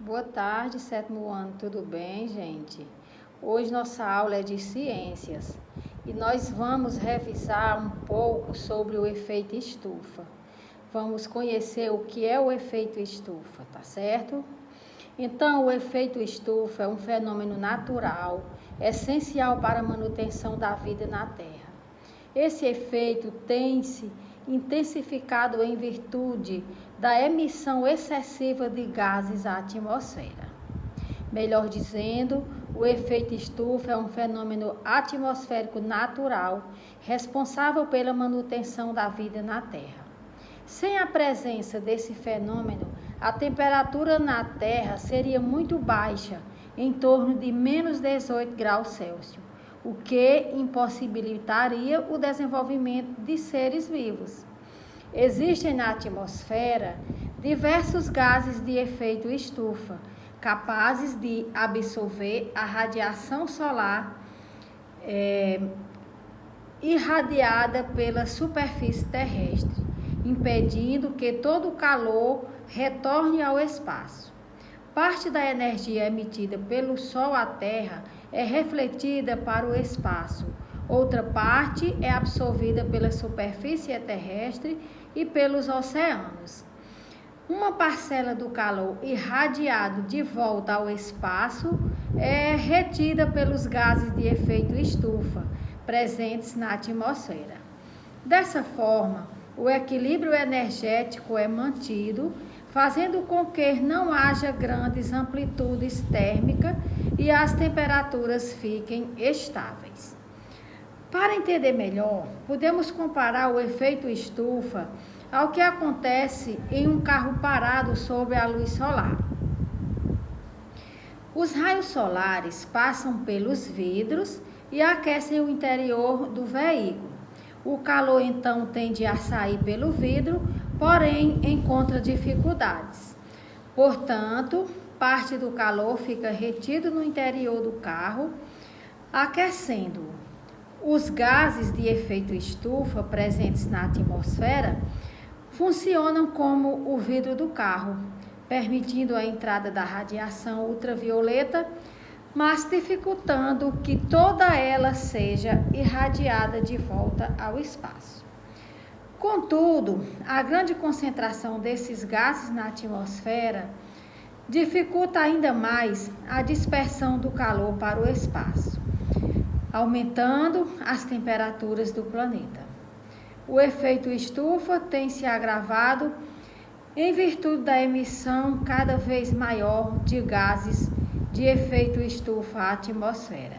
Boa tarde, sétimo ano, tudo bem, gente? Hoje nossa aula é de ciências e nós vamos revisar um pouco sobre o efeito estufa. Vamos conhecer o que é o efeito estufa, tá certo? Então, o efeito estufa é um fenômeno natural, essencial para a manutenção da vida na Terra. Esse efeito tem-se intensificado em virtude da emissão excessiva de gases à atmosfera. Melhor dizendo, o efeito estufa é um fenômeno atmosférico natural responsável pela manutenção da vida na Terra. Sem a presença desse fenômeno, a temperatura na Terra seria muito baixa, em torno de menos 18 graus Celsius, o que impossibilitaria o desenvolvimento de seres vivos. Existem na atmosfera diversos gases de efeito estufa, capazes de absorver a radiação solar irradiada pela superfície terrestre, impedindo que todo o calor retorne ao espaço. Parte da energia emitida pelo Sol à Terra é refletida para o espaço. Outra parte é absorvida pela superfície terrestre e pelos oceanos. Uma parcela do calor irradiado de volta ao espaço é retida pelos gases de efeito estufa presentes na atmosfera. Dessa forma, o equilíbrio energético é mantido, fazendo com que não haja grandes amplitudes térmicas e as temperaturas fiquem estáveis. Para entender melhor, podemos comparar o efeito estufa ao que acontece em um carro parado sob a luz solar. Os raios solares passam pelos vidros e aquecem o interior do veículo. O calor então tende a sair pelo vidro, porém encontra dificuldades. Portanto, parte do calor fica retido no interior do carro, aquecendo-o. Os gases de efeito estufa presentes na atmosfera funcionam como o vidro do carro, permitindo a entrada da radiação ultravioleta, mas dificultando que toda ela seja irradiada de volta ao espaço. Contudo, a grande concentração desses gases na atmosfera dificulta ainda mais a dispersão do calor para o espaço, aumentando as temperaturas do planeta. O efeito estufa tem se agravado em virtude da emissão cada vez maior de gases de efeito estufa à atmosfera.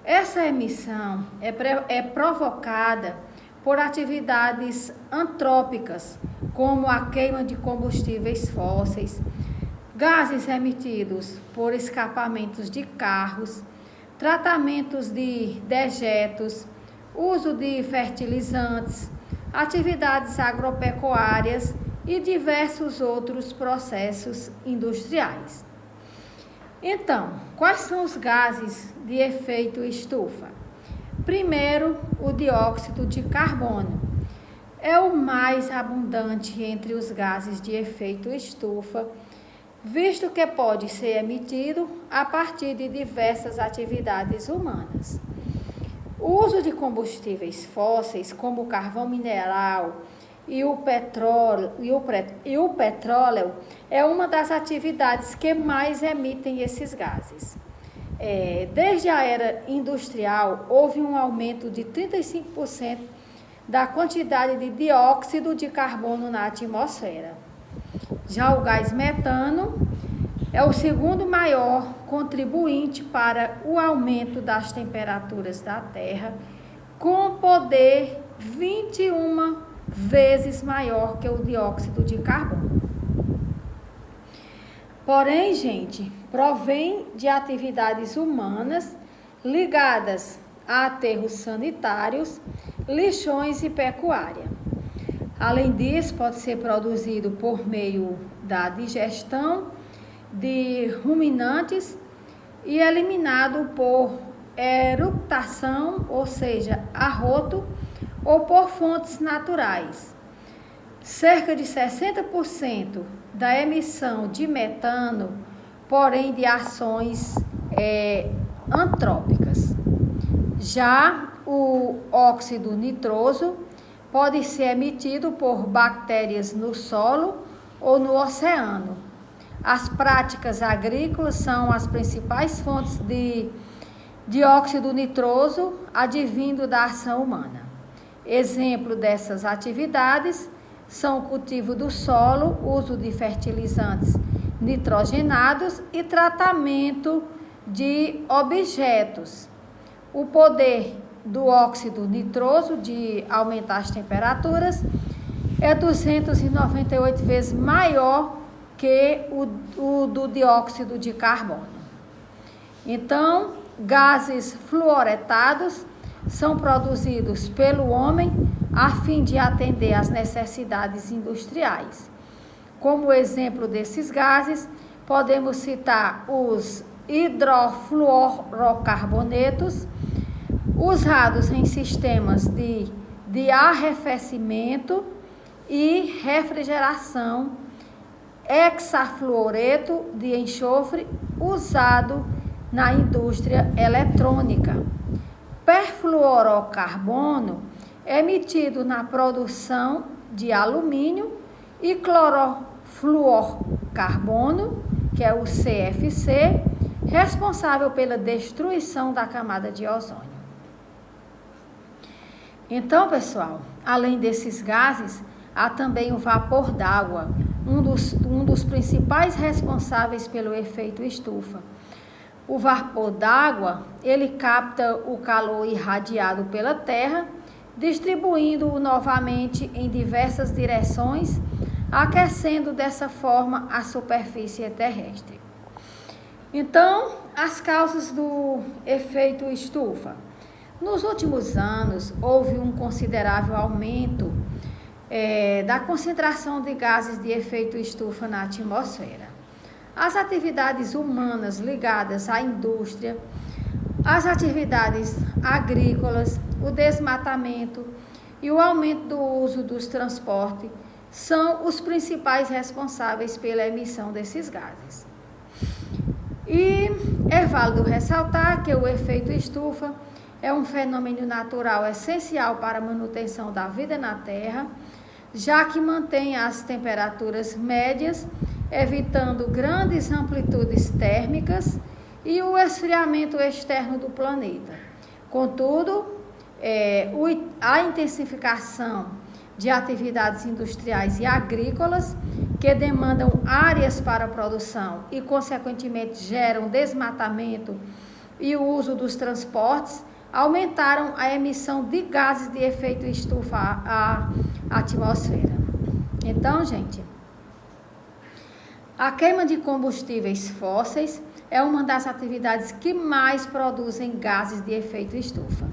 Essa emissão é provocada por atividades antrópicas, como a queima de combustíveis fósseis, gases emitidos por escapamentos de carros, tratamentos de dejetos, uso de fertilizantes, atividades agropecuárias e diversos outros processos industriais. Então, quais são os gases de efeito estufa? Primeiro, o dióxido de carbono. É o mais abundante entre os gases de efeito estufa, visto que pode ser emitido a partir de diversas atividades humanas. O uso de combustíveis fósseis, como o carvão mineral e o petróleo, é uma das atividades que mais emitem esses gases. Desde a era industrial, houve um aumento de 35% da quantidade de dióxido de carbono na atmosfera. Já o gás metano é o segundo maior contribuinte para o aumento das temperaturas da Terra, com poder 21 vezes maior que o dióxido de carbono. Porém, gente, provém de atividades humanas ligadas a aterros sanitários, lixões e pecuária. Além disso, pode ser produzido por meio da digestão de ruminantes e eliminado por eructação, ou seja, arroto, ou por fontes naturais. cerca de 60% da emissão de metano, porém de ações antrópicas. Já o óxido nitroso pode ser emitido por bactérias no solo ou no oceano. As práticas agrícolas são as principais fontes de óxido nitroso advindo da ação humana. Exemplo dessas atividades são o cultivo do solo, uso de fertilizantes nitrogenados e tratamento de objetos. O poder do óxido nitroso de aumentar as temperaturas é 298 vezes maior que o do dióxido de carbono. Então, gases fluoretados são produzidos pelo homem a fim de atender às necessidades industriais. Como exemplo desses gases, podemos citar os hidrofluorocarbonetos, usados em sistemas de arrefecimento e refrigeração, hexafluoreto de enxofre, usado na indústria eletrônica, perfluorocarbono, emitido na produção de alumínio, e clorofluorcarbono, que é o CFC, responsável pela destruição da camada de ozônio. Então, pessoal, além desses gases, há também o vapor d'água, um dos principais responsáveis pelo efeito estufa. O vapor d'água, ele capta o calor irradiado pela Terra, distribuindo-o novamente em diversas direções, aquecendo dessa forma a superfície terrestre. Então, as causas do efeito estufa. Nos últimos anos, houve um considerável aumento da concentração de gases de efeito estufa na atmosfera. As atividades humanas ligadas à indústria, as atividades agrícolas, o desmatamento e o aumento do uso dos transportes são os principais responsáveis pela emissão desses gases. E é válido ressaltar que o efeito estufa é um fenômeno natural essencial para a manutenção da vida na Terra, já que mantém as temperaturas médias, evitando grandes amplitudes térmicas e o esfriamento externo do planeta. Contudo, a intensificação de atividades industriais e agrícolas que demandam áreas para a produção e, consequentemente, geram desmatamento e o uso dos transportes, aumentaram a emissão de gases de efeito estufa à atmosfera. Então, gente, a queima de combustíveis fósseis é uma das atividades que mais produzem gases de efeito estufa.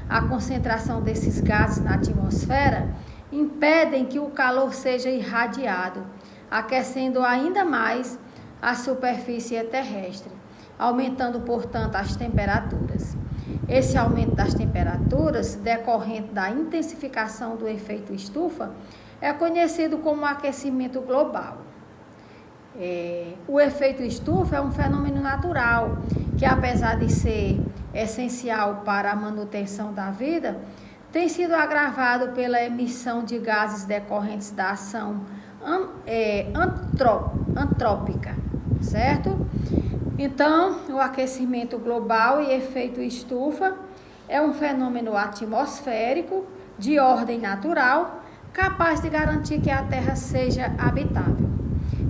A concentração desses gases na atmosfera impedem que o calor seja irradiado, aquecendo ainda mais a superfície terrestre, aumentando, portanto, as temperaturas. Esse aumento das temperaturas, decorrente da intensificação do efeito estufa, é conhecido como aquecimento global. O efeito estufa é um fenômeno natural que, apesar de ser essencial para a manutenção da vida, tem sido agravado pela emissão de gases decorrentes da ação antrópica, certo? Então, o aquecimento global e efeito estufa é um fenômeno atmosférico de ordem natural, capaz de garantir que a Terra seja habitável.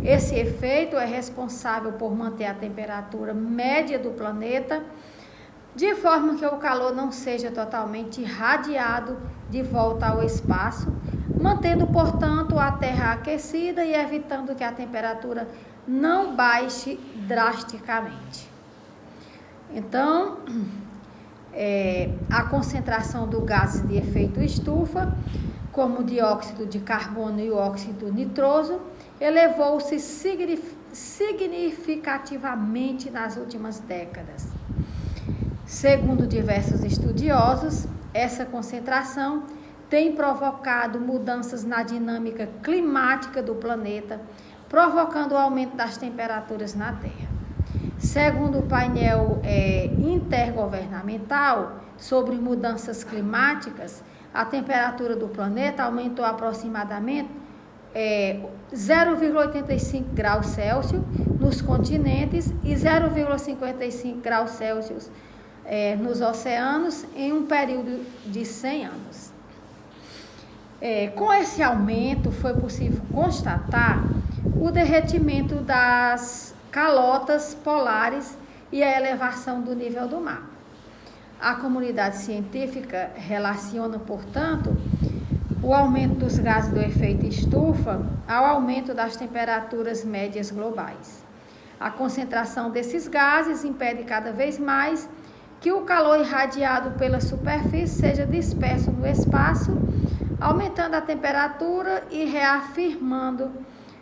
Esse efeito é responsável por manter a temperatura média do planeta, de forma que o calor não seja totalmente irradiado de volta ao espaço, mantendo, portanto, a Terra aquecida e evitando que a temperatura não baixe drasticamente. Então, a concentração do gás de efeito estufa, como o dióxido de carbono e o óxido nitroso, elevou-se significativamente nas últimas décadas. Segundo diversos estudiosos, essa concentração tem provocado mudanças na dinâmica climática do planeta, provocando o aumento das temperaturas na Terra. Segundo o painel intergovernamental sobre mudanças climáticas, a temperatura do planeta aumentou aproximadamente 0,85 graus Celsius nos continentes e 0,55 graus Celsius nos oceanos em um período de 100 anos. Com esse aumento, foi possível constatar o derretimento das calotas polares e a elevação do nível do mar. A comunidade científica relaciona, portanto, o aumento dos gases do efeito estufa ao aumento das temperaturas médias globais. A concentração desses gases impede cada vez mais que o calor irradiado pela superfície seja disperso no espaço, aumentando a temperatura e reafirmando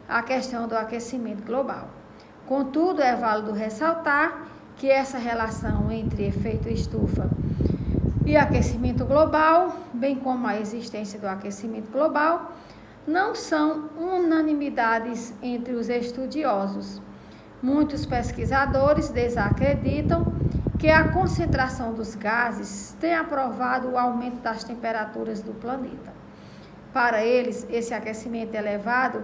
a questão do aquecimento global. Contudo, é válido ressaltar que essa relação entre efeito estufa e aquecimento global, bem como a existência do aquecimento global, não são unanimidades entre os estudiosos. Muitos pesquisadores desacreditam que a concentração dos gases tenha provado o aumento das temperaturas do planeta. Para eles, esse aquecimento elevado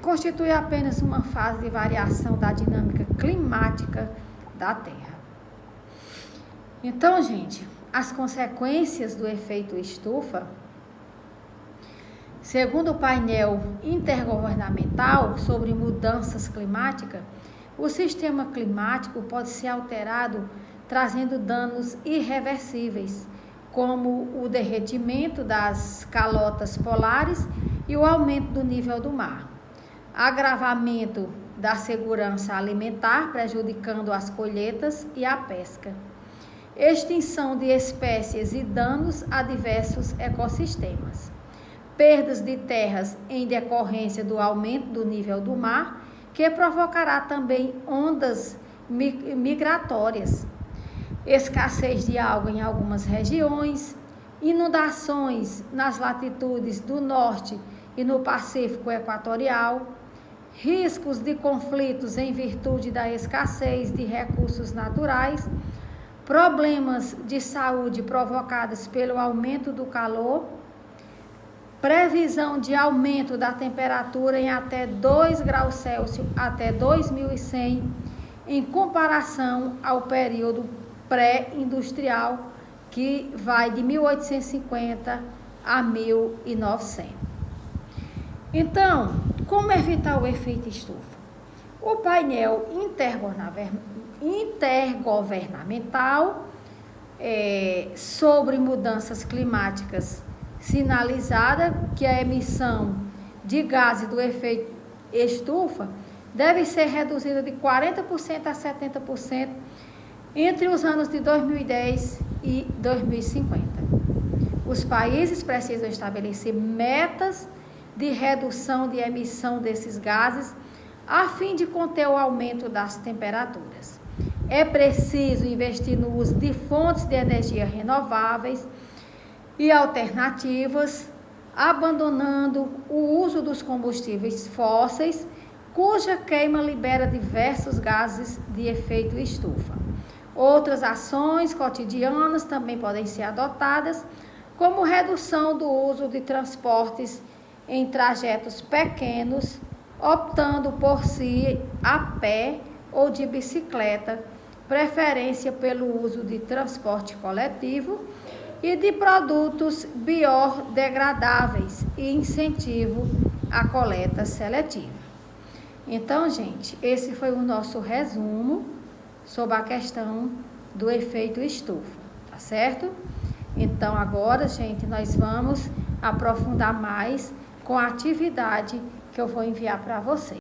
constitui apenas uma fase de variação da dinâmica climática da Terra. Então, gente, as consequências do efeito estufa, segundo o painel intergovernamental sobre mudanças climáticas, o sistema climático pode ser alterado, trazendo danos irreversíveis, como o derretimento das calotas polares e o aumento do nível do mar, agravamento da segurança alimentar, prejudicando as colheitas e a pesca, extinção de espécies e danos a diversos ecossistemas, perdas de terras em decorrência do aumento do nível do mar, que provocará também ondas migratórias, escassez de água em algumas regiões, inundações nas latitudes do norte e no Pacífico Equatorial, riscos de conflitos em virtude da escassez de recursos naturais, problemas de saúde provocados pelo aumento do calor, previsão de aumento da temperatura em até 2 graus Celsius até 2100, em comparação ao período pré-industrial, que vai de 1850 a 1900. Então, como evitar o efeito estufa? O painel intergovernamental sobre mudanças climáticas sinalizada que a emissão de gases do efeito estufa deve ser reduzida de 40% a 70% entre os anos de 2010 e 2050. Os países precisam estabelecer metas de redução de emissão desses gases a fim de conter o aumento das temperaturas. É preciso investir no uso de fontes de energia renováveis e alternativas, abandonando o uso dos combustíveis fósseis, cuja queima libera diversos gases de efeito estufa. Outras ações cotidianas também podem ser adotadas, como redução do uso de transportes em trajetos pequenos, optando por si a pé ou de bicicleta, preferência pelo uso de transporte coletivo e de produtos biodegradáveis e incentivo à coleta seletiva. Então, gente, esse foi o nosso resumo sobre a questão do efeito estufa, tá certo? Então, agora, gente, nós vamos aprofundar mais com a atividade que eu vou enviar para vocês.